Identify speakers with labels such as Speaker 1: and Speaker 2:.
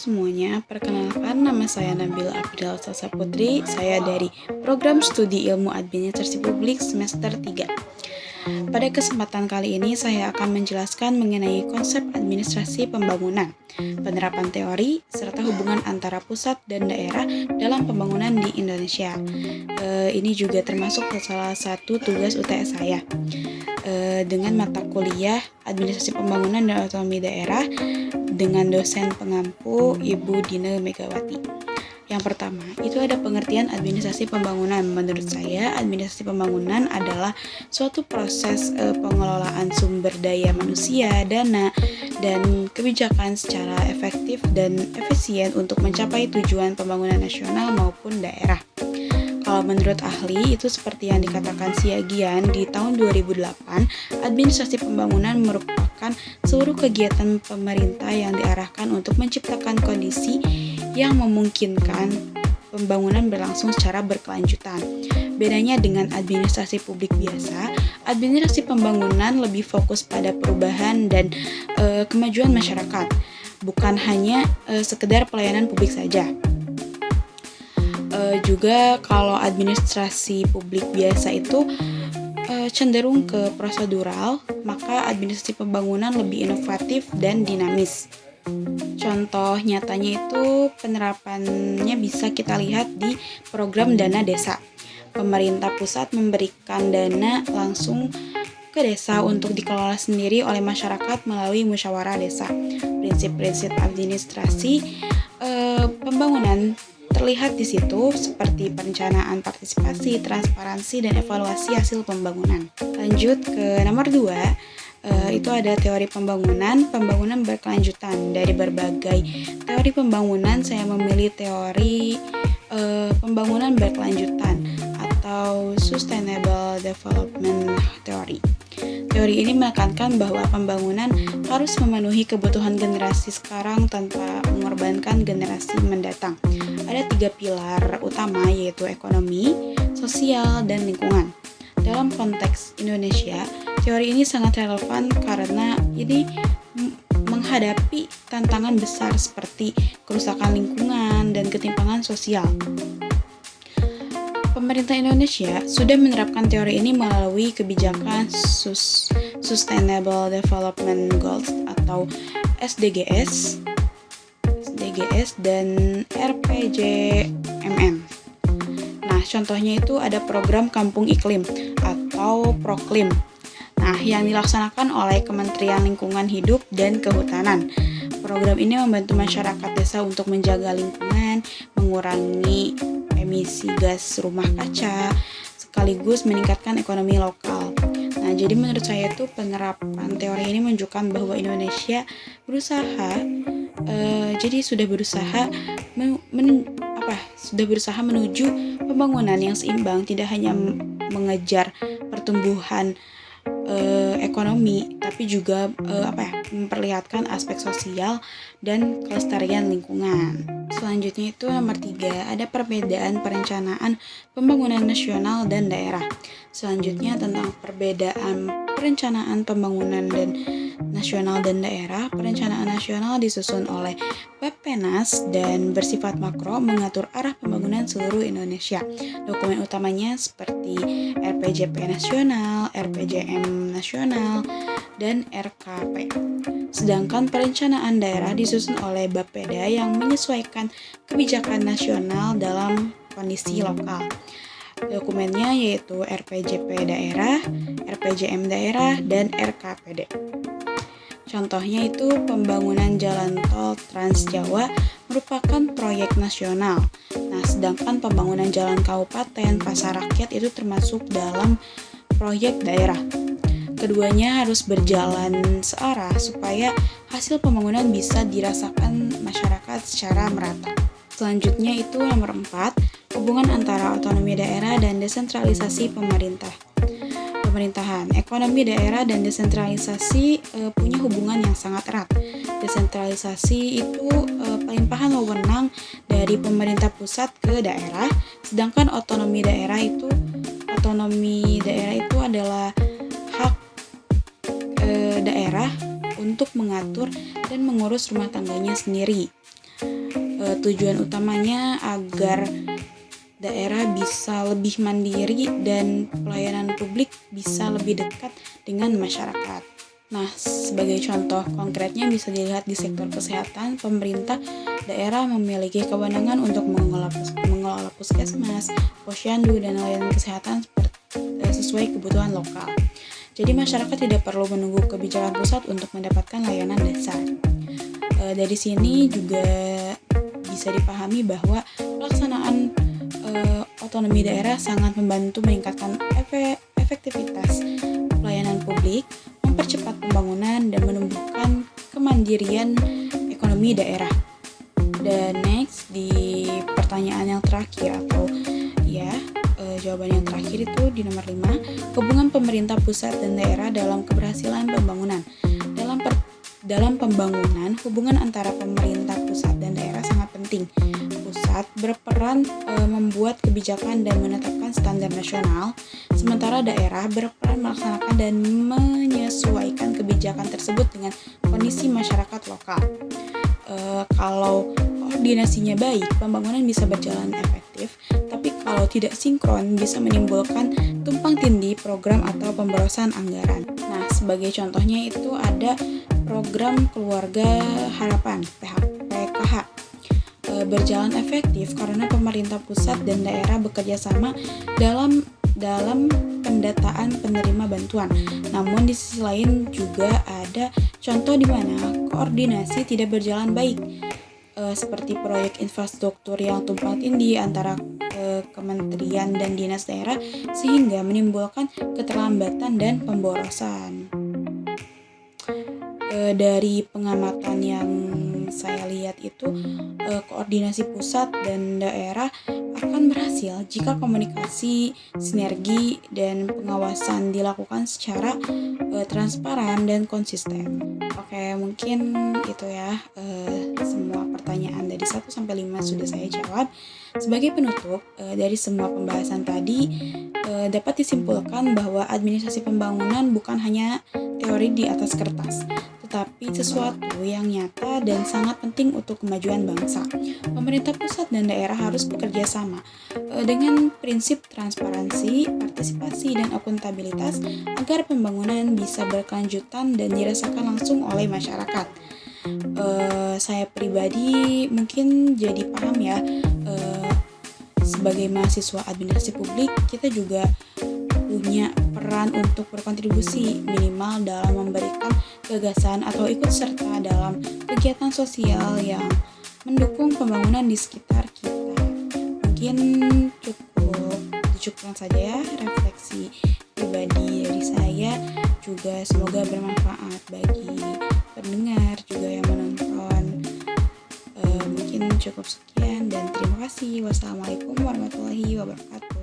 Speaker 1: semuanya, perkenalkan nama saya Nabila Abdul Salsa Putri. Saya dari Program Studi Ilmu Administrasi Publik semester 3. Pada kesempatan kali ini saya akan menjelaskan mengenai konsep administrasi pembangunan, penerapan teori, serta hubungan antara pusat dan daerah dalam pembangunan di Indonesia. Ini juga termasuk salah satu tugas UTS saya. Dengan mata kuliah Administrasi Pembangunan dan Otonomi Daerah dengan dosen pengampu Ibu Dina Megawati. Yang pertama, itu ada pengertian administrasi pembangunan. Menurut saya, administrasi pembangunan adalah suatu proses pengelolaan sumber daya manusia, dana, dan kebijakan secara efektif dan efisien untuk mencapai tujuan pembangunan nasional maupun daerah. Kalau menurut ahli, itu seperti yang dikatakan Siagian di tahun 2008, administrasi pembangunan merupakan seluruh kegiatan pemerintah yang diarahkan untuk menciptakan kondisi yang memungkinkan pembangunan berlangsung secara berkelanjutan. Bedanya dengan administrasi publik biasa, administrasi pembangunan lebih fokus pada perubahan dan kemajuan masyarakat, bukan hanya sekedar pelayanan publik saja. Juga kalau administrasi publik biasa itu cenderung ke prosedural, maka administrasi pembangunan lebih inovatif dan dinamis. Contoh nyatanya itu penerapannya bisa kita lihat di program dana desa. Pemerintah pusat memberikan dana langsung ke desa untuk dikelola sendiri oleh masyarakat melalui musyawarah desa. Prinsip-prinsip administrasi pembangunan terlihat di situ seperti perencanaan partisipasi, transparansi, dan evaluasi hasil pembangunan. Lanjut ke nomor 2, itu ada teori pembangunan berkelanjutan. Dari berbagai teori pembangunan, saya memilih teori pembangunan berkelanjutan atau Sustainable Development Theory. Teori ini menekankan bahwa pembangunan harus memenuhi kebutuhan generasi sekarang tanpa mengorbankan generasi mendatang. Ada 3 pilar utama, yaitu ekonomi, sosial, dan lingkungan. Dalam konteks Indonesia, teori ini sangat relevan karena ini menghadapi tantangan besar seperti kerusakan lingkungan dan ketimpangan sosial. Pemerintah Indonesia sudah menerapkan teori ini melalui kebijakan Sustainable Development Goals atau SDGs dan RPJMN. Nah, contohnya itu ada program Kampung Iklim atau Proklim. Nah, yang dilaksanakan oleh Kementerian Lingkungan Hidup dan Kehutanan. Program ini membantu masyarakat desa untuk menjaga lingkungan, mengurangi emisi gas rumah kaca, sekaligus meningkatkan ekonomi lokal. Nah, jadi menurut saya itu penerapan teori ini menunjukkan bahwa Indonesia sudah berusaha menuju pembangunan yang seimbang, tidak hanya mengejar pertumbuhan ekonomi, tapi juga memperlihatkan aspek sosial dan kelestarian lingkungan. Selanjutnya itu nomor 3, ada perbedaan perencanaan pembangunan nasional dan daerah. Selanjutnya tentang perbedaan perencanaan pembangunan dan nasional dan daerah. Perencanaan nasional disusun oleh Bappenas dan bersifat makro, mengatur arah pembangunan seluruh Indonesia. Dokumen utamanya seperti RPJP nasional, RPJM nasional, dan RKP. Sedangkan perencanaan daerah disusun oleh Bapeda yang menyesuaikan kebijakan nasional dalam kondisi lokal. Dokumennya yaitu RPJP daerah, RPJM daerah, dan RKPD. Contohnya itu pembangunan jalan tol Trans Jawa merupakan proyek nasional. Nah, sedangkan pembangunan jalan kabupaten Pasar Rakyat itu termasuk dalam proyek daerah. Keduanya harus berjalan searah supaya hasil pembangunan bisa dirasakan masyarakat secara merata. Selanjutnya itu nomor 4, hubungan antara otonomi daerah dan desentralisasi pemerintahan. Ekonomi daerah dan desentralisasi punya hubungan yang sangat erat. Desentralisasi itu pelimpahan wewenang dari pemerintah pusat ke daerah, sedangkan otonomi daerah itu adalah hak daerah untuk mengatur dan mengurus rumah tangganya sendiri. Tujuan utamanya agar daerah bisa lebih mandiri dan pelayanan publik bisa lebih dekat dengan masyarakat. Nah, sebagai contoh konkretnya bisa dilihat di sektor kesehatan, pemerintah daerah memiliki kewenangan untuk mengelola puskesmas, posyandu, dan layanan kesehatan sesuai kebutuhan lokal. Jadi masyarakat tidak perlu menunggu kebijakan pusat untuk mendapatkan layanan dasar. Dari sini juga bisa dipahami bahwa pelaksanaan otonomi daerah sangat membantu meningkatkan efektivitas pelayanan publik, mempercepat pembangunan, dan menumbuhkan kemandirian ekonomi daerah. Dan next, di pertanyaan yang terakhir atau jawaban yang terakhir itu di nomor 5, hubungan pemerintah pusat dan daerah dalam keberhasilan pembangunan. Dalam pembangunan, hubungan antara pemerintah pusat dan daerah sangat penting. Pusat berperan membuat kebijakan dan menetapkan standar nasional, sementara daerah berperan melaksanakan dan menyesuaikan kebijakan tersebut dengan kondisi masyarakat lokal. Kalau koordinasinya baik, pembangunan bisa berjalan efektif, tapi kalau tidak sinkron bisa menimbulkan tumpang tindih program atau pemborosan anggaran. Nah, sebagai contohnya itu ada program Keluarga Harapan (PKH) berjalan efektif karena pemerintah pusat dan daerah bekerja sama dalam pendataan penerima bantuan. Namun di sisi lain juga ada contoh di mana koordinasi tidak berjalan baik, seperti proyek infrastruktur yang tumpang tindih antara kementerian dan dinas daerah sehingga menimbulkan keterlambatan dan pemborosan. Dari pengamatan yang saya lihat itu koordinasi pusat dan daerah akan berhasil jika komunikasi, sinergi, dan pengawasan dilakukan secara transparan dan konsisten. Oke, mungkin itu ya semua pertanyaan dari 1 sampai 5 sudah saya jawab. Sebagai penutup, dari semua pembahasan tadi dapat disimpulkan bahwa administrasi pembangunan bukan hanya teori di atas kertas, tetapi sesuatu yang nyata dan sangat penting untuk kemajuan bangsa. Pemerintah pusat dan daerah harus bekerja sama dengan prinsip transparansi, partisipasi, dan akuntabilitas agar pembangunan bisa berkelanjutan dan dirasakan langsung oleh masyarakat. Saya pribadi mungkin jadi paham ya, sebagai mahasiswa administrasi publik kita juga punya peran untuk berkontribusi minimal dalam memberikan gagasan atau ikut serta dalam kegiatan sosial yang mendukung pembangunan di sekitar kita. Mungkin cukupkan saja ya refleksi pribadi dari saya, juga semoga bermanfaat bagi pendengar juga yang menonton. Mungkin cukup sekian dan terima kasih. Wassalamualaikum warahmatullahi wabarakatuh.